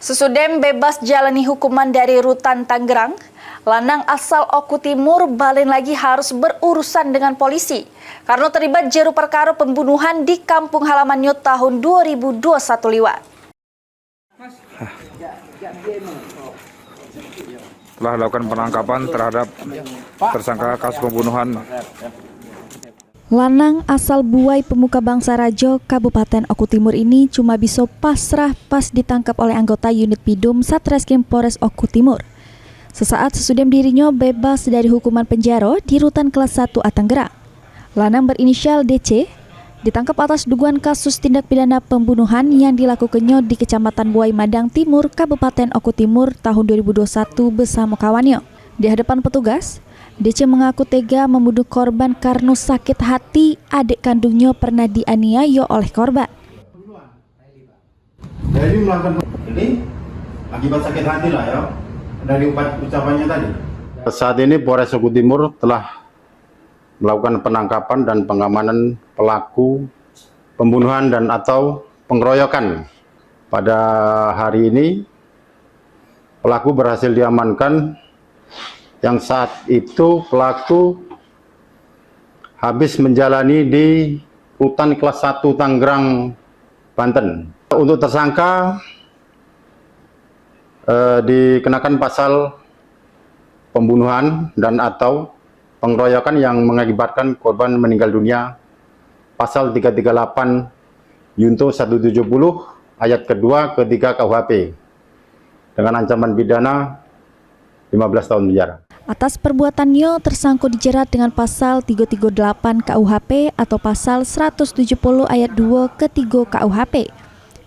Sesudem bebas jalani hukuman dari Rutan Tangerang, lanang asal Oku Timur balen lagi harus berurusan dengan polisi karena terlibat jeru perkara pembunuhan di kampung halamannya tahun 2021 liwat. Telah dilakukan penangkapan terhadap tersangka kasus pembunuhan. Lanang asal Buai Pemuka Bangsa Rajo, Kabupaten Oku Timur ini cuma bisa pasrah pas ditangkap oleh anggota unit Bidum Satreskrim Polres Oku Timur. Sesaat sesudah dirinya bebas dari hukuman penjara di Rutan Kelas 1 Tangerang. Lanang berinisial DC ditangkap atas dugaan kasus tindak pidana pembunuhan yang dilakukannya di Kecamatan Buai Madang Timur, Kabupaten Oku Timur tahun 2021 bersama kawannya. Di hadapan petugas, DC mengaku tega membunuh korban karena sakit hati adik kandungnya pernah dianiaya oleh korban. Jadi melakukan ini akibat sakit hati lah ya, dari ucapannya tadi. Saat ini Polres Oku Timur telah melakukan penangkapan dan pengamanan pelaku pembunuhan dan atau pengeroyokan. Pada hari ini pelaku berhasil diamankan. Yang saat itu pelaku habis menjalani di Rutan Kelas 1 Tangerang, Banten. Untuk tersangka dikenakan pasal pembunuhan dan atau pengeroyokan yang mengakibatkan korban meninggal dunia, pasal 338 Yunto 170 ayat kedua ketiga KUHP dengan ancaman pidana 15 tahun penjara. Atas perbuatannya tersangka dijerat dengan pasal 338 KUHP atau pasal 170 ayat 2 ketiga KUHP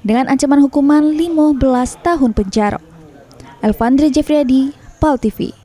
dengan ancaman hukuman 15 tahun penjara. Elvandri Jeffriyadi, PAL TV.